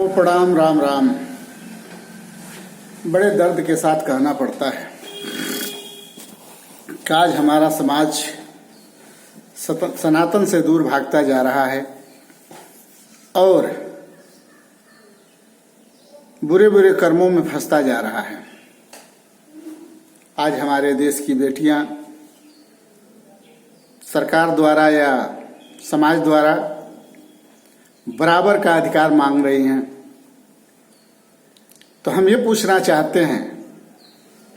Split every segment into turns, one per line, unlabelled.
ओ प्रणाम, राम राम। बड़े दर्द के साथ कहना पड़ता है कि आज हमारा समाज सनातन से दूर भागता जा रहा है और बुरे बुरे कर्मों में फंसता जा रहा है। आज हमारे देश की बेटियां सरकार द्वारा या समाज द्वारा बराबर का अधिकार मांग रही हैं। तो हम ये पूछना चाहते हैं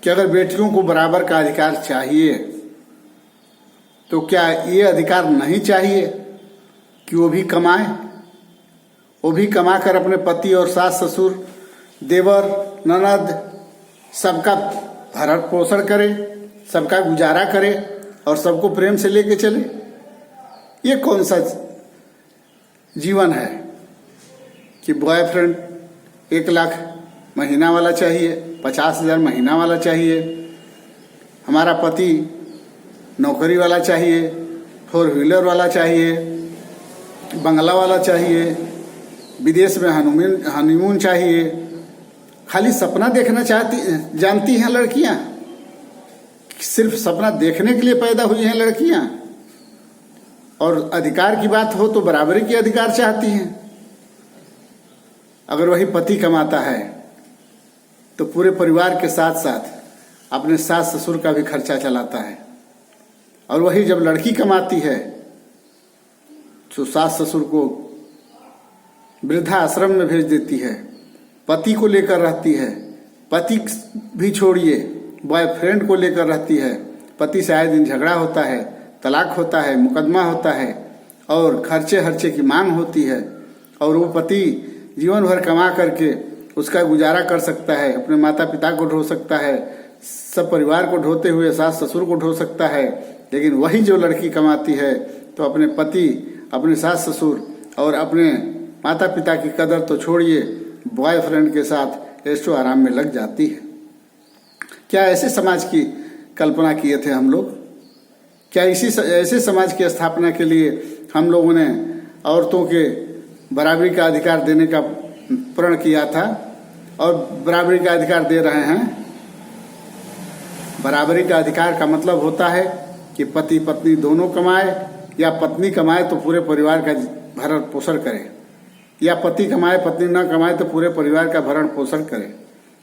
कि अगर बेटियों को बराबर का अधिकार चाहिए तो क्या ये अधिकार नहीं चाहिए कि वो भी कमाएं? वो भी कमा कर अपने पति और सास ससुर, देवर, ननद सबका भरण पोषण करे, सबका गुजारा करे और सबको प्रेम से लेके चले। ये कौन सा जीवन है कि बॉयफ्रेंड 1 लाख महीना वाला चाहिए, 50,000 महीना वाला चाहिए, हमारा पति नौकरी वाला चाहिए, 4 व्हीलर वाला चाहिए, बंगला वाला चाहिए, विदेश में हनीमून चाहिए। खाली सपना देखना जानती हैं लड़कियां। सिर्फ सपना देखने के लिए पैदा हुई हैं लड़कियां। और अधिकार की बात हो तो बराबरी के अधिकार चाहती हैं। अगर वही पति कमाता है तो पूरे परिवार के साथ साथ अपने सास ससुर का भी खर्चा चलाता है। और वही जब लड़की कमाती है तो सास ससुर को वृद्धाश्रम में भेज देती है, पति को लेकर रहती है। पति भी छोड़िए, बॉयफ्रेंड को लेकर रहती है। पति से आए दिन झगड़ा होता है, तलाक होता है, मुकदमा होता है और खर्चे हर्चे की मांग होती है। और वो पति जीवन भर कमा करके उसका गुजारा कर सकता है, अपने माता पिता को ढो सकता है, सब परिवार को ढोते हुए सास ससुर को ढो सकता है। लेकिन वही जो लड़की कमाती है तो अपने पति, अपने सास ससुर और अपने माता पिता की कदर तो छोड़िए, बॉयफ्रेंड के साथ ऐशो आराम में लग जाती है। क्या ऐसे समाज की कल्पना किए थे हम लोग? क्या ऐसे समाज की स्थापना के लिए हम लोगों ने औरतों के बराबरी का अधिकार देने का प्रण किया था और बराबरी का अधिकार दे रहे हैं? बराबरी का अधिकार का मतलब होता है कि पति पत्नी दोनों कमाए, या पत्नी कमाए तो पूरे परिवार का भरण पोषण करे, या पति कमाए पत्नी न कमाए तो पूरे परिवार का भरण पोषण करे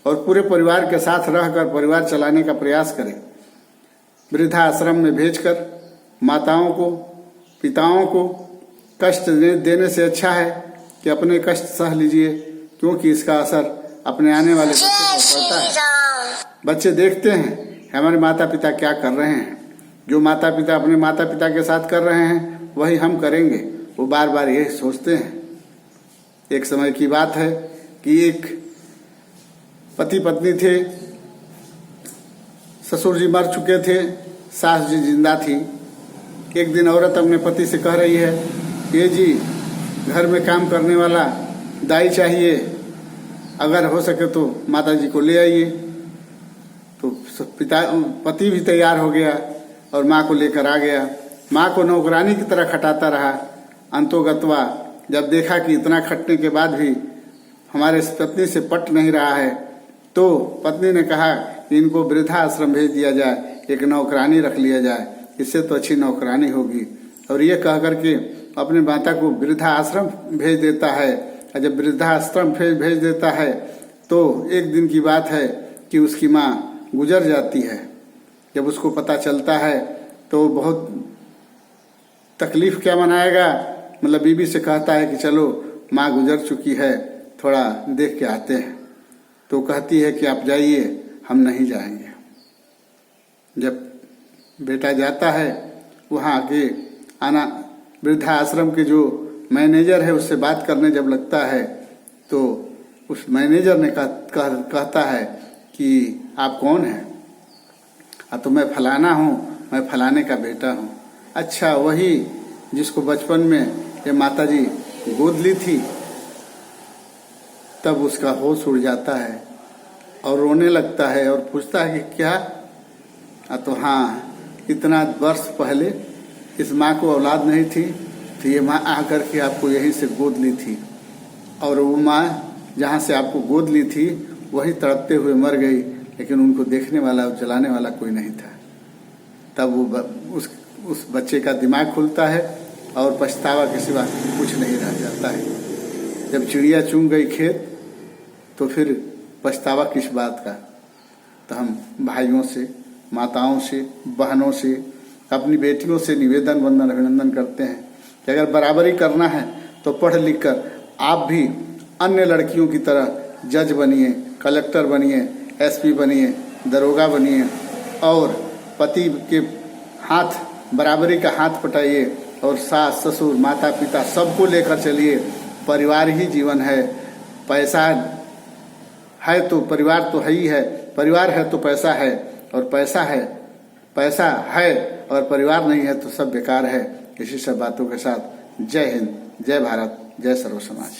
और पूरे परिवार के साथ रहकर परिवार चलाने का प्रयास करे। वृद्धाश्रम में भेजकर माताओं को, पिताओं को कष्ट देने से अच्छा है कि अपने कष्ट सह लीजिए, क्योंकि इसका असर अपने आने वाले बच्चे को पड़ता है। बच्चे देखते हैं हमारे माता पिता क्या कर रहे हैं। जो माता पिता अपने माता पिता के साथ कर रहे हैं वही हम करेंगे। वो बार बार यही सोचते हैं। एक समय की बात है कि एक पति पत्नी थे, ससुर जी मर चुके थे, सास जी जिंदा थी। एक दिन औरत अपने पति से कह रही है, ये जी घर में काम करने वाला दाई चाहिए, अगर हो सके तो माता जी को ले आइए। तो पति भी तैयार हो गया और माँ को लेकर आ गया। माँ को नौकरानी की तरह खटाता रहा। अंतोगत्वा जब देखा कि इतना खटने के बाद भी हमारे पत्नी से पट नहीं रहा है तो पत्नी ने कहा कि इनको वृद्धाश्रम भेज दिया जाए, एक नौकरानी रख लिया जाए, इससे तो अच्छी नौकरानी होगी। और ये कह करके अपने माता को वृद्धाश्रम भेज देता है। और जब वृद्धाश्रम भेज देता है तो एक दिन की बात है कि उसकी माँ गुजर जाती है। जब उसको पता चलता है तो बहुत तकलीफ क्या मनाएगा, मतलब बीबी से कहता है कि चलो माँ गुजर चुकी है, थोड़ा देख के आते हैं। तो कहती है कि आप जाइए, हम नहीं जाएंगे। जब बेटा जाता है वहाँ आके आना वृद्धाश्रम के जो मैनेजर है उससे बात करने जब लगता है तो उस मैनेजर ने कहता है कि आप कौन हैं? तो मैं फलाना हूँ, मैं फलाने का बेटा हूँ। अच्छा, वही जिसको बचपन में ये माता जी गोद ली थी। तब उसका होश उड़ जाता है और रोने लगता है और पूछता है कि क्या? तो हाँ, इतना वर्ष पहले इस माँ को औलाद नहीं थी तो ये माँ आकर के आपको यहीं से गोद ली थी और वो माँ जहाँ से आपको गोद ली थी वही तड़पते हुए मर गई, लेकिन उनको देखने वाला, जलाने वाला कोई नहीं था। तब वो उस बच्चे का दिमाग खुलता है और पछतावा के सिवा कुछ नहीं रह जाता है। जब चिड़िया चुग गई खेत तो फिर पछतावा किस बात का। तो हम भाइयों से, माताओं से, बहनों से, अपनी बेटियों से निवेदन, वंदन, अभिनंदन करते हैं कि अगर बराबरी करना है तो पढ़ लिख कर आप भी अन्य लड़कियों की तरह जज बनिए, कलेक्टर बनिए, एसपी बनिए, दरोगा बनिए और पति के हाथ, बराबरी का हाथ पटाइए और सास, ससुर, माता पिता सबको लेकर चलिए। परिवार ही जीवन है। पैसा है तो परिवार तो है ही है, परिवार है तो पैसा है, और पैसा है और परिवार नहीं है तो सब बेकार है। इसी सब बातों के साथ जय हिंद, जय भारत, जय सर्व समाज।